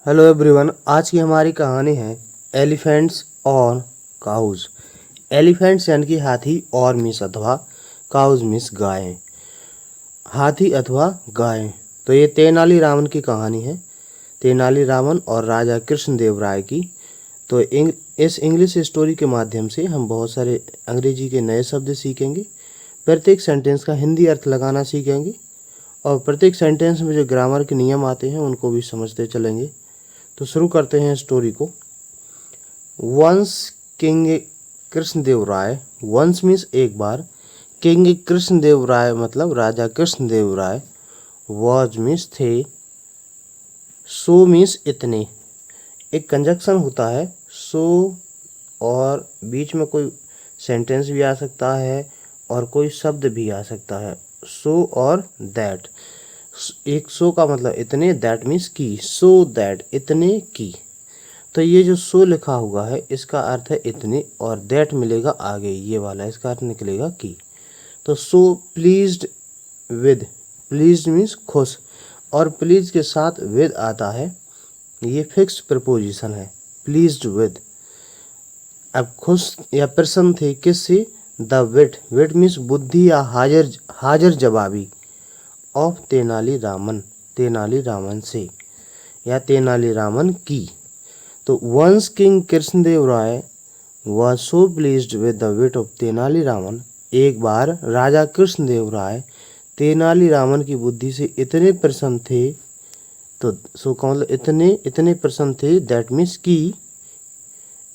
Hello everyone, आज की हमारी कहानी है एलिफेंट्स और काउज। एलिफेंट्स यानी कि हाथी और मिस अथवा काउज मिस गाय, हाथी अथवा गाय। तो ये तेनालीरामन की कहानी है, तेनालीरामन और राजा कृष्णदेव राय की। तो इस इंग्लिश स्टोरी के माध्यम से हम बहुत सारे अंग्रेजी के नए शब्द सीखेंगे, प्रत्येक सेंटेंस का हिंदी अर्थ लगाना सीखेंगे और प्रत्येक सेंटेंस में जो ग्रामर के नियम आते हैं उनको भी समझते चलेंगे। तो शुरू करते हैं स्टोरी को। वंस किंग कृष्णदेव राय, वंस मीन्स एक बार, किंग कृष्णदेव राय मतलब राजा कृष्णदेव राय, वॉज मीन्स थे, सो मीन्स इतने। एक कंजक्शन होता है सो और बीच में कोई सेंटेंस भी आ सकता है और कोई शब्द भी आ सकता है, सो और दैट। एक सो का मतलब इतने, दैट मीन्स की, सो दैट इतने की। तो ये जो सो लिखा हुआ है इसका अर्थ है इतने और दैट मिलेगा आगे, ये वाला इसका अर्थ निकलेगा की। तो सो प्लीज्ड विद, प्लीज्ड मीन्स खुश और प्लीज के साथ विद आता है, ये फिक्स प्रपोजिशन है, प्लीज्ड विद। अब खुश या प्रसन्न थे किससे? द विट, विट मीन्स बुद्धि या हाजिर जवाबी ऑफ तेनालीरामन, तेनालीरामन से या तेनालीरामन की। तो once king Krishnadeva Raya was so pleased with the wit of Tenaliraman, एक बार राजा कृष्णदेव राय तेनालीरामन की बुद्धि से इतने प्रसन्न थे, तो सो का मतलब इतने प्रसन्न थे, दैट मीन्स की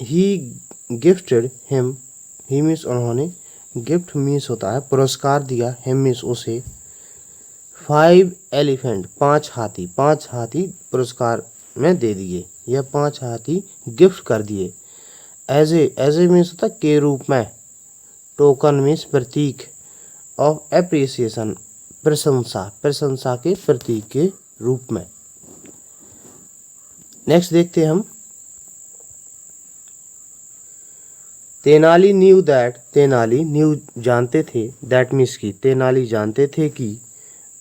ही गिफ्टेड हिम, ही मीन्स उन्होंने, गिफ्ट मीन्स होता है पुरस्कार दिया, हिम मीन्स उसे, 5 एलिफेंट, 5 हाथी, 5 हाथी पुरस्कार में दे दिए या 5 हाथी गिफ्ट कर दिए। एज ए मीन्स होता के रूप में, टोकन मीन्स प्रतीक, ऑफ एप्रिसिएशन प्रशंसा, प्रशंसा के प्रतीक के रूप में। नेक्स्ट देखते हैं हम। Tenali knew that, Tenali new जानते थे, दैट मीन्स की, तेनाली जानते थे कि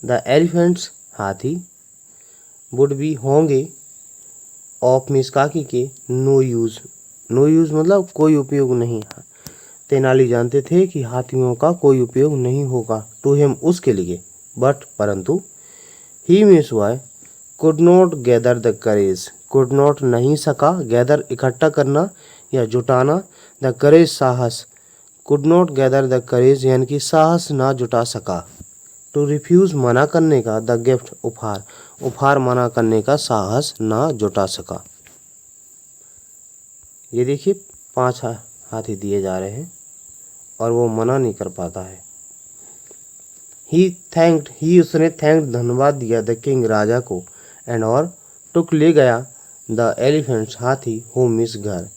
द एलिफेंट्स हाथी, वुड बी होंगे, ऑफ मीन्स काकी के, नो यूज, नो यूज मतलब कोई उपयोग नहीं। तेनाली जानते थे कि हाथियों का कोई उपयोग नहीं होगा, टू हिम उसके लिए, बट परंतु, ही मीन्स वाई, could not gather the courage, could not नहीं सका, गैदर इकट्ठा करना या जुटाना, द करेज साहस, कुड नॉट गैदर द करेज यानी कि साहस ना जुटा सका, टू रिफ्यूज मना करने का, द गिफ्ट उपहार, उपहार मना करने का साहस ना जुटा सका। ये देखिए 5 हाथी दिए जा रहे हैं और वो मना नहीं कर पाता है। ही थैंक्ड, ही उसने थैंक्ड धन्यवाद दिया, द किंग राजा को, एंड और टुक ले गया, द एलिफेंट्स हाथी, होम मीन्स घर।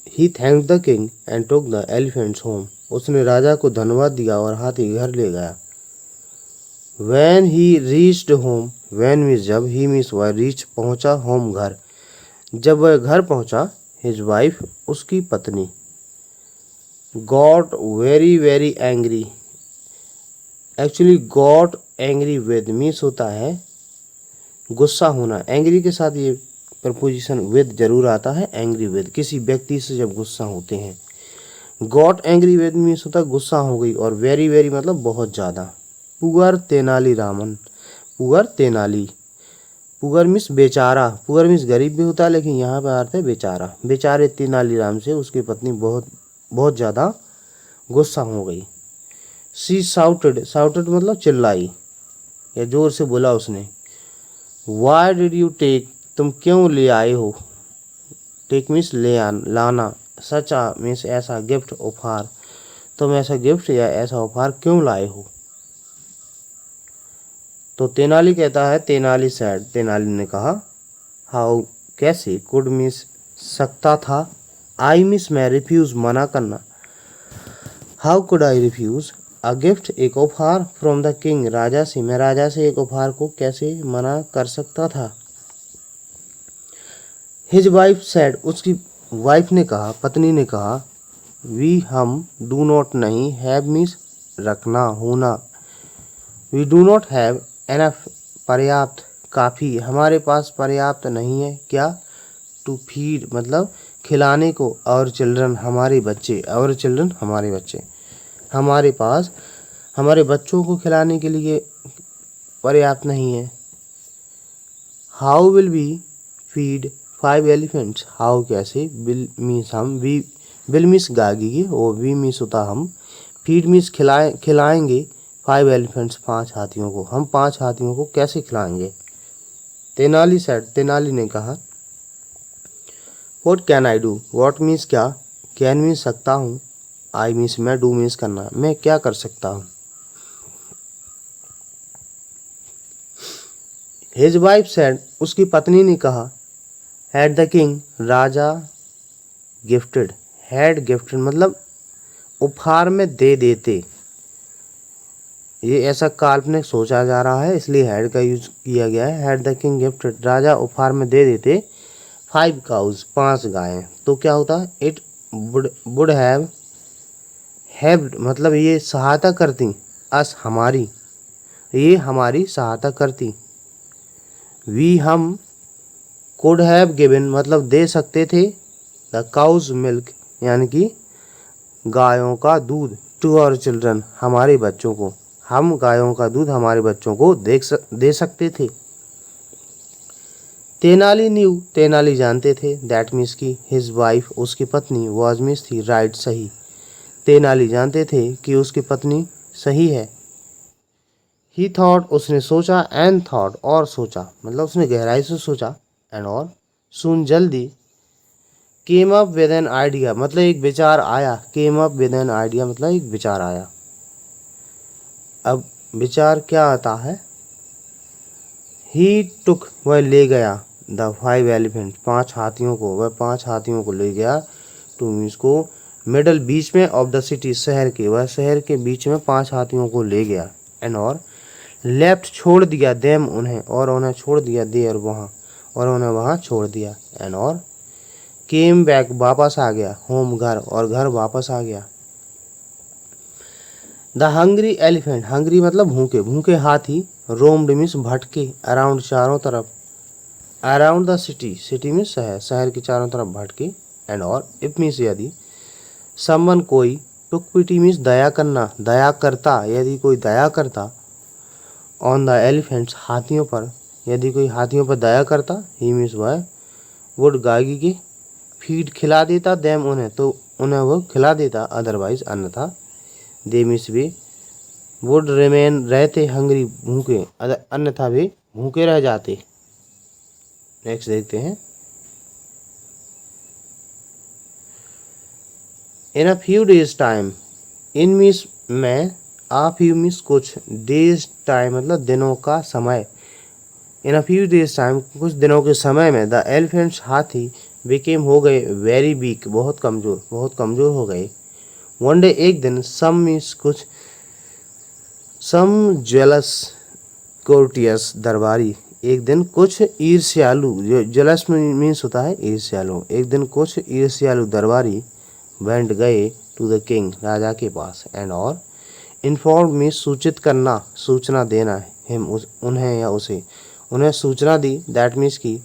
He thanked the king and took the elephants home, उसने राजा को धन्यवाद दिया और हाथी घर ले गया। When he reached home, when means जब, he मीन्स वह, reach पहुंचा, home घर, जब वह घर पहुंचा, his wife उसकी पत्नी, got very very angry, actually got angry with means होता है गुस्सा होना, angry के साथ ये प्रपोजिशन with जरूर आता है, angry with किसी व्यक्ति से जब गुस्सा होते हैं। got angry with मीन्स होता है गुस्सा हो गई और very very मतलब बहुत ज़्यादा। Poor Tenali Raman, poor Tenali, poor means बेचारा, पुअर मीन्स गरीब भी होता है लेकिन यहाँ पर अर्थ है बेचारा, बेचारे तेनालीराम से उसकी पत्नी बहुत ज़्यादा गुस्सा हो गई। सी साउटेड, साउटेड मतलब चिल्लाई या जोर से बोला उसने। वाई डिड यू टेक, तुम क्यों ले आए हो, टेक मीन्स लाना, सचा मीन्स ऐसा, गिफ्ट उपहार, तुम ऐसा गिफ्ट या ऐसा उपहार क्यों लाए हो। तो तेनाली कहता है, तेनाली सैड, तेनाली ने कहा, हाउ कैसे, कुड मीन्स सकता था, आई मीन्स मैं, रिफ्यूज मना करना, how could I refuse a gift एक उपहार, फ्रॉम द किंग राजा से, मैं राजा से एक उपहार को कैसे मना कर सकता था। हिज वाइफ सैड, उसकी वाइफ ने कहा, पत्नी ने कहा, वी हम, डू नॉट नहीं, हैव मीन्स रखना होना, we do not have enough पर्याप्त, काफ़ी, हमारे पास पर्याप्त नहीं है क्या, टू फीड मतलब खिलाने को, और चिल्ड्रन हमारे बच्चे, और चिल्ड्रन हमारे बच्चे, हमारे पास हमारे बच्चों को खिलाने के लिए पर्याप्त नहीं है। How will be feed 5 elephants, how कैसे, विल मीन्स हम, वी विल मीन्स गागेंगे, और वी मीन्स होता हम, फीड मीन्स खिलाएंगे 5 एलिफेंट्स 5 हाथियों को, हम 5 हाथियों को कैसे खिलाएंगे। तेनाली सेड, तेनाली ने कहा। What can I do, what means क्या, कैन मीन्स सकता हूँ, आई मीन्स मैं, डू मीन्स करना, मैं क्या कर सकता हूँ। हिज वाइफ सेड, उसकी पत्नी ने कहा। Had the king, Raja gifted, had gifted मतलब उपहार में दे देते, ये ऐसा काल्पनिक सोचा जा रहा है इसलिए हैड का यूज किया गया है। हैड द किंग गिफ्टेड, राजा उपहार में दे देते 5 काउज 5 गायें, तो क्या होता, इट वुड हैव मतलब ये सहायता करती, अस हमारी, ये हमारी सहायता करती, वी हम, कुड हैव गिवन मतलब दे सकते थे, द काउज मिल्क यानी कि गायों का दूध, टू आवर चिल्ड्रन हमारे बच्चों को, हम गायों का दूध हमारे बच्चों को दे सकते थे। तेनाली न्यू, तेनाली जानते थे, दैट मीन्स की हिज वाइफ उसकी पत्नी, वाज मीन्स थी, राइट सही, तेनाली जानते थे कि उसकी पत्नी सही है। ही थॉट उसने सोचा, एंड थॉट और सोचा मतलब उसने गहराई से सोचा, एंड और सुन जल्दी, came up with an idea मतलब एक विचार आया, came up with an idea मतलब एक विचार आया। अब विचार क्या आता है, ही टुक वह ले गया, द 5 एलिफेंट 5 हाथियों को, वह 5 हाथियों को ले गया, टू मीन्स को मिडल बीच में, ऑफ द सिटी शहर के, वह शहर के बीच में 5 हाथियों को ले गया, एंड और लेफ्ट छोड़ दिया, देम उन्हें, और उन्हें छोड़ दिया, देर वहाँ, और उन्हें वहाँ छोड़ दिया, एंड और केम बैक वापस आ गया, होम घर, और घर वापस आ गया। द हंग्री एलिफेंट, हंग्री मतलब भूखे, भूखे हाथी, रोम्ड मीन्स भटके, अराउंड चारों तरफ, around the city, city means शहर, शहर के चारों तरफ भटके, एंड और इफ मीन्स यदि, समवन कोई, टुक पिटी मीन्स दया करना, दया करता, यदि कोई दया करता, ऑन द एलिफेंट्स हाथियों पर, यदि कोई हाथियों पर दया करता, ही मीन्स वह, वुड गागी के, फीड खिला देता, देम उन्हें तो उन्हें वो खिला देता, अदरवाइज अन्यथा, दे मीन्स वे, वुड रिमेन रहते, हंग्री भूखे, अन्यथा वे भूखे रह जाते। नेक्स्ट देखते हैं, in a few days time, in means में, आ फ्यू मीन्स कुछ, डेज टाइम मतलब दिनों का समय, in a few days time कुछ दिनों के समय में, द एलिफेंट्स हाथी बिकेम हो गए, वेरी वीक बहुत कमजोर हो गए। वन डे एक दिन, सम मीन्स कुछ, सम जेलस कोर्टियस दरबारी, एक दिन कुछ ईर्ष्यालु, जो जेलस मीन्स होता है ईर्ष्यालु, एक दिन कुछ ईर्ष्यालु दरबारी वेंट गए, टू द किंग राजा के पास, एंड और इन्फॉर्म मीन्स सूचित करना, सूचना देना, हिम उन्हें या उसे, उन्हें सूचना दी, दैट मीन्स की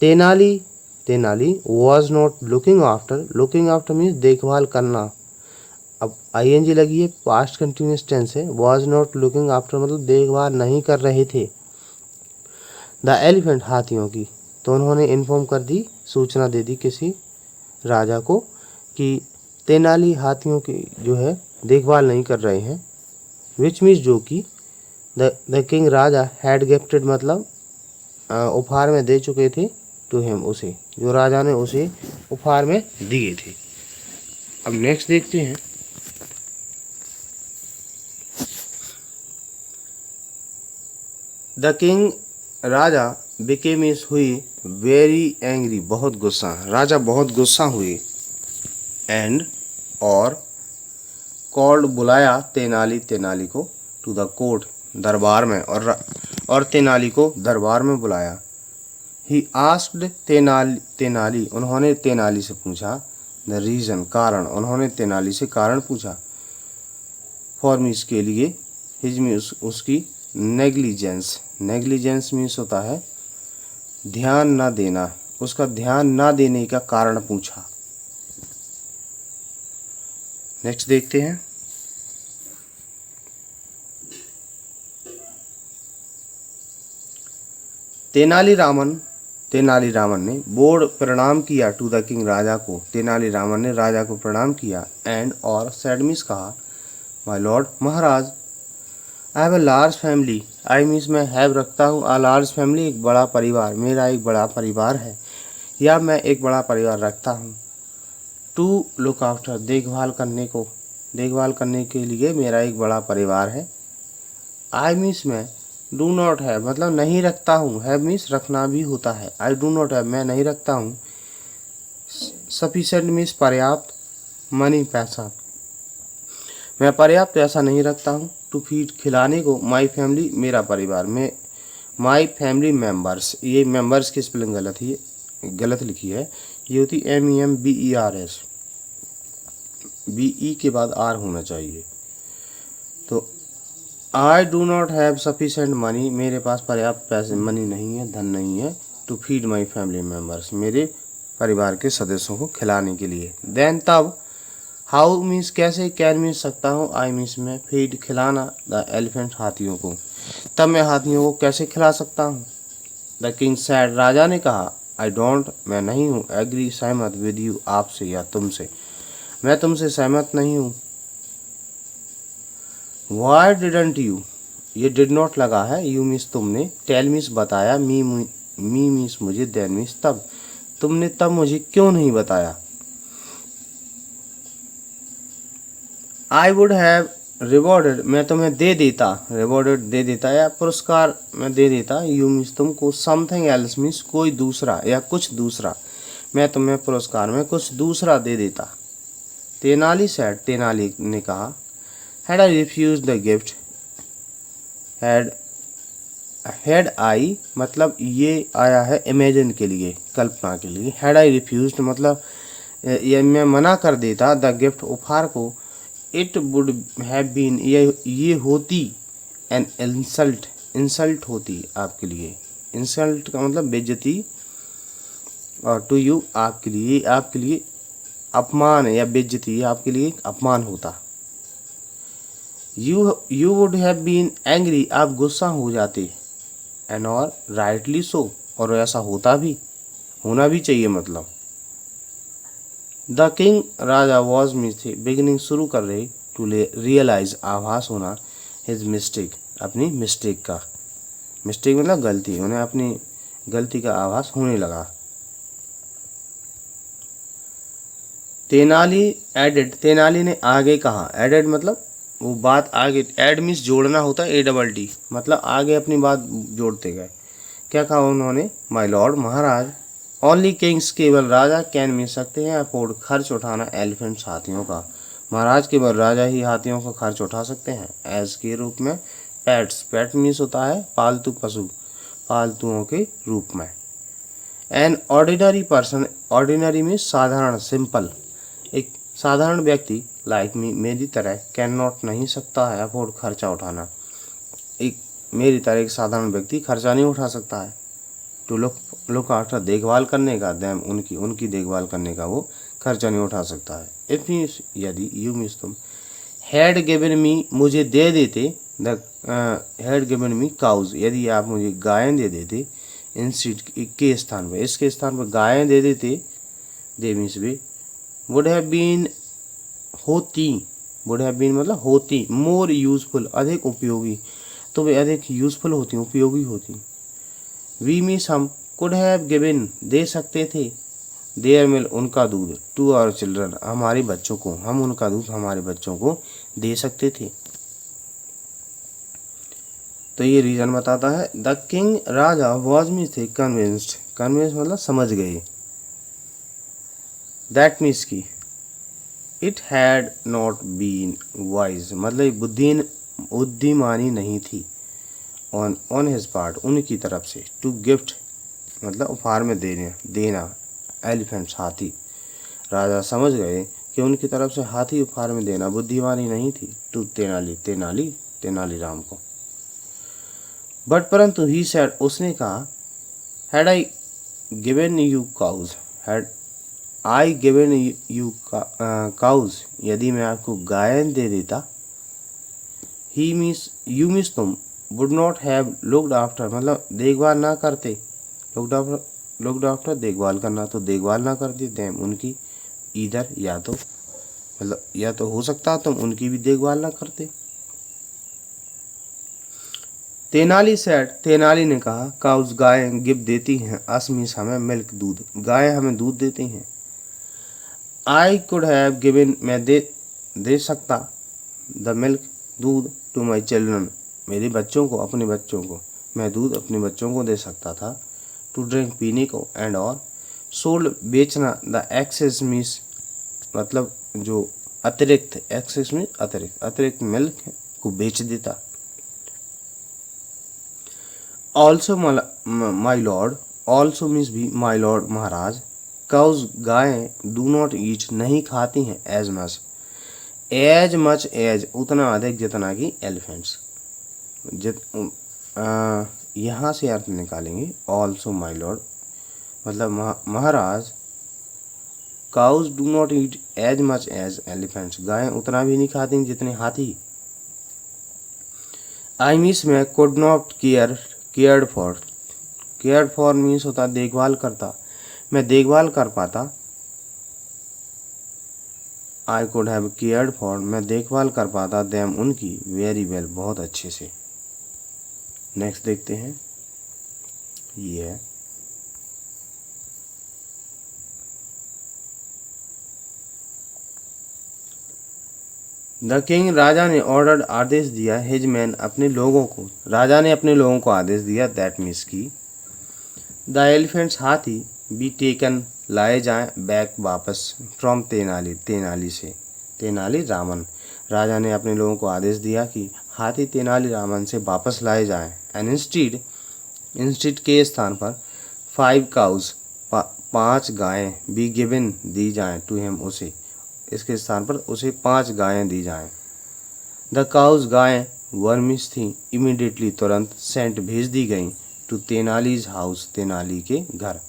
Tenali, Tenali was not looking after means देखभाल करना, अब आईएनजी लगी है, पास्ट कंटिन्यूस टेंस है, वॉज नॉट लुकिंग आफ्टर मतलब देखभाल नहीं कर रहे थे, द एलिफेंट हाथियों की, तो उन्होंने इन्फॉर्म कर दी, सूचना दे दी किसी राजा को कि तेनाली हाथियों की जो है देखभाल नहीं कर रहे हैं, विच मीन्स जो कि the king Raja had gifted मतलब उपहार में दे चुके थे, टू हिम उसे, जो राजा ने उसे उपहार में दिए थे। अब नेक्स्ट देखते हैं, the king Raja became is हुई वेरी एंग्री बहुत गुस्सा, राजा बहुत गुस्सा हुई, एंड और कॉल्ड बुलाया तेनाली, तेनाली को, टू द कोर्ट दरबार में, और तेनाली को दरबार में बुलाया। ही आस्क्ड तेनाली, तेनाली उन्होंने तेनाली से पूछा, द रीज़न कारण, उन्होंने तेनाली से कारण पूछा, फॉर मीन्स के लिए, हिज मीन्स उसकी, नेग्लिजेंस। नेग्लिजेंस मीन्स होता है ध्यान ना देना, उसका ध्यान ना देने का कारण पूछा। नेक्स्ट देखते हैं। तेनालीरामन ने बोर्ड प्रणाम किया टू द किंग, राजा को। तेनालीरामन ने राजा को प्रणाम किया। एंड और सैड मीन्स कहा my Lord, Maharaj, I have a large family. I means मैं हैव रखता हूँ, आ लार्ज फैमिली एक बड़ा परिवार, मेरा एक बड़ा परिवार है, या मैं एक बड़ा परिवार रखता हूँ। टू लुक आफ्टर, देखभाल करने के लिए मेरा एक बड़ा परिवार है। आई मीन्स मैं, डू नॉट हैव मतलब नहीं रखता हूँ, हैव मीन्स रखना भी होता है। आई डू नॉट हैव मैं नहीं रखता हूँ। सफिशेंट मीन्स पर्याप्त, मनी पैसा, मैं पर्याप्त पैसा नहीं रखता हूँ। टू फीड खिलाने को, माई फैमिली मेरा परिवार, में माई फैमिली मेम्बर्स, ये मेम्बर्स की स्पेलिंग गलत लिखी है, ये होती MEMBERS, BE के बाद R होना चाहिए। तो I do not have sufficient money, मेरे पास पर्याप्त पैसे मनी नहीं है, धन नहीं है। To feed my family members, मेरे परिवार के सदस्यों को खिलाने के लिए। देन तब, हाउ मीन्स कैसे, कैन मीन्स सकता हूँ, आई मीन्स मैं, फीड खिलाना, द एलिफेंट हाथियों को, तब मैं हाथियों को कैसे खिला सकता हूँ। द किंग सैड, राजा ने कहा, आई डोंट मैं नहीं हूँ, एग्री सहमत, विद यू आपसे या तुमसे, मैं तुमसे सहमत नहीं हूँ। वाई डिडंट यू, ये डिड नॉट लगा है, यू मीन्स तुमने, टेल मीन्स बताया, मी मीन्स मुझे, देन मीन्स तब, तुमने तब मुझे क्यों नहीं बताया। आई वुड हैव रिवॉर्डेड, मैं तुम्हें दे देता, रिवॉर्डेड दे देता या पुरस्कार मैं दे देता, यू मीन्स तुमको, समथिंग एल्स मीन्स कोई दूसरा या कुछ दूसरा, मैं तुम्हें पुरस्कार में कुछ दूसरा दे देता। तेनाली सैड, तेनाली ने कहा, had I refuse the gift, had I मतलब ये आया है इमेजिन के लिए, कल्पना के लिए। हैड आई रिफ्यूज मतलब ये मैं मना कर देता, द गिफ्ट उपहार को, इट वुड हैव बीन ये होती, एन इंसल्ट होती आपके लिए, इंसल्ट का मतलब बेइज्जती, और टू यू आपके लिए अपमान या बेइज्जती, आपके लिए अपमान होता। You would have been angry, आप गुस्सा हो जाते, एंड और राइटली सो, और ऐसा होना भी चाहिए मतलब। द किंग राजा वॉज मीन्स थे, बिगिनिंग शुरू कर रहे, टू रियलाइज आभास होना, हिज मिस्टेक अपनी मिस्टेक का, मिस्टेक मतलब गलती, उन्हें अपनी गलती का आभास होने लगा। तेनाली एडेड, तेनाली ने आगे कहा, एडेड मतलब वो बात आगे, एड मीन्स जोड़ना होता है, ADD मतलब आगे अपनी बात जोड़ते गए। क्या कहा उन्होंने, my Lord, Maharaj, only Kings केवल राजा, कैन मिल सकते हैं, अफोर्ड खर्च उठाना, एलिफेंट्स हाथियों का, महाराज केवल राजा ही हाथियों का खर्च उठा सकते हैं। एज के रूप में, पेट्स, पेट मीन्स होता है पालतू पशु, पालतुओं के रूप में। An ordinary person, ordinary means साधारण, सिंपल, एक साधारण व्यक्ति, लाइक मी मेरी तरह, कैन नॉट नहीं सकता है, अफोर्ड खर्चा उठाना, एक मेरी तरह एक साधारण व्यक्ति खर्चा नहीं उठा सकता है। टू लुक आफ्टर देखभाल करने का, देम उनकी देखभाल करने का वो खर्चा नहीं उठा सकता है। इफ मीन्स यदि, यू मीन्स तुम, हैड गिवन मी मुझे दे देते, the had given me cows, यदि आप मुझे गायें दे देते, इंस्टीड के स्थान पर, इसके स्थान पर गायें दे देते, दे मीन्स भी, वुड हैव बीन होती, वुड हैव बीन मतलब होती, मोर यूजफुल अधिक उपयोगी, तो वे अधिक यूजफुल होती, उपयोगी होती। वी मीन्स हम, कुड हैव गिवन दे सकते थे, देयर मिल्क उनका दूध, टू आवर चिल्ड्रन हमारे बच्चों को, हम उनका दूध हमारे बच्चों को दे सकते थे। तो ये रीजन बताता है। द किंग राजा वॉज मीन्स थे, कन्विंस्ड, कन्विंस मतलब समझ गए, दैट मीन्स की, it had not been wise मतलब बुद्धिमानी नहीं थी, ऑन हिज पार्ट उनकी तरफ से, टू गिफ्ट मतलब उपहार में देना एलिफेंट्स हाथी, राजा समझ गए कि उनकी तरफ से हाथी उपहार में देना बुद्धिमानी नहीं थी। टू तेनालीराम को। बट परंतु ही सेड, उसने कहा, had I given you cows, had I given you cows, यदि मैं आपको गायन दे देता, ही मीन्स यू मीन्स तुम, would not have looked after, मतलब देखभाल ना करते, लुक्ड आफ्टर देखभाल करना, तो देखभाल ना करते, देम उनकी, इधर या तो, मतलब या तो हो सकता तुम उनकी भी देखभाल ना करते। तेनाली सेड, तेनाली ने कहा, काउज गाय गिव देती हैं, अस मीन्स हमें मिल्क दूध, गाय हमें दूध देती हैं। आई कुड हैव गिवन, मैं दे सकता, द मिल्क दूध, टू माई चिल्ड्रन, मेरे बच्चों को, अपने बच्चों को, मैं दूध अपने बच्चों को दे सकता था, टू ड्रिंक पीने को, एंड और, सोल्ड बेचना, द एक्सेस मीन्स मतलब जो अतिरिक्त, एक्सेस मीन्स अतिरिक्त मिल्क को बेच देता। Also my Lord, also means भी, माई लॉर्ड महाराज, काउज गायें, डू नॉट ईट नहीं खाती हैं, एज मच एज उतना अधिक जितना कि एलिफेंट्स, यहाँ से अर्थ निकालेंगे, ऑल्सो माई लॉर्ड मतलब महाराज, cows do not eat as much as elephants, गायें उतना भी नहीं खाती जितने हाथी। आई मीन्स मैं could not cared for means होता देखभाल करता, मैं देखभाल कर पाता, I could have cared for, मैं देखभाल कर पाता, देम उनकी, वेरी वेल बहुत अच्छे से। नेक्स्ट देखते हैं, ये है, द किंग, राजा ने ऑर्डर्ड, आदेश दिया, हिज मैन अपने लोगों को, राजा ने अपने लोगों को आदेश दिया, दैट मीन्स की, द एलिफेंट्स हाथी, बी टेकन लाए जाएं, बैक वापस, फ्रॉम तेनाली, तेनाली से, तेनाली रामन, राजा ने अपने लोगों को आदेश दिया कि हाथी तेनाली रामन से वापस लाए जाएं, एंड इंस्टीड के स्थान पर 5 काउज 5 गायें, बी गिवन दी जाएं, टू हिम उसे, इसके स्थान पर उसे 5 गायें दी जाएं। द काउज गायें वर मिस थी, इमीडिएटली तुरंत, सेंट भेज दी गईं, टू तेनालीज हाउस, तेनाली के घर,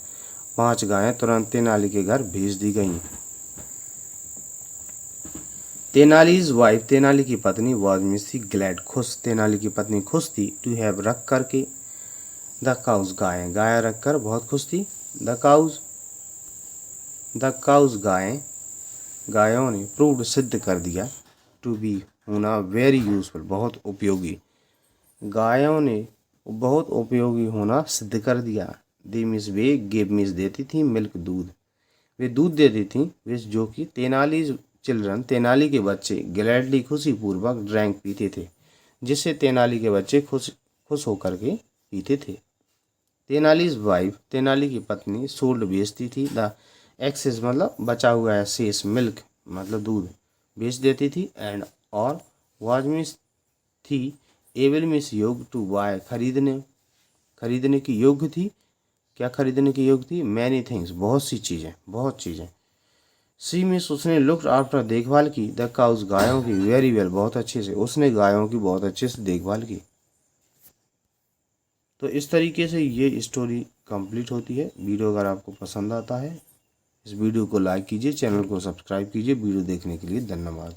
5 गायें तुरंत तेनाली के घर भेज दी गईं। तेनालीज वाइफ, तेनाली की पत्नी, वाज मिस थी, ग्लैड खुश, तेनाली की पत्नी खुश थी, टू हैव रख करके, द काउज गायें, गाय रख कर बहुत खुश थी, द काउज गायें, गायों ने, प्रूव्ड सिद्ध कर दिया, टू बी होना, वेरी यूजफुल बहुत उपयोगी, गायों ने बहुत उपयोगी होना सिद्ध कर दिया। दे मीन्स वे, गिव मीन्स देती थी, मिल्क दूध, वे दूध देती थी, विच जो कि तेनाली चिल्ड्रन, तेनाली के बच्चे, ग्लैडली खुशी पूर्वक, ड्रैंक पीते थे, जिससे तेनाली के बच्चे खुश होकर के पीते थे। तेनालीज वाइफ, तेनाली की पत्नी, सोल्ड बेचती थी, द एक्सेस मतलब बचा हुआ है, शेष, मिल्क मतलब दूध बेच देती थी, एंड और, वाज मीन्स थी, एबल मीन्स योग्य, टू बाय खरीदने की योग्य थी, क्या खरीदने की योग्य थी, मैनी थिंग्स बहुत चीज़ें। सी मीन्स उसने, लुक्ड आफ्टर देखभाल की, द काउज गायों की, वेरी वेल बहुत अच्छे से, उसने गायों की बहुत अच्छे से देखभाल की। तो इस तरीके से ये स्टोरी कंप्लीट होती है। वीडियो अगर आपको पसंद आता है, इस वीडियो को लाइक कीजिए, चैनल को सब्सक्राइब कीजिए। वीडियो देखने के लिए धन्यवाद।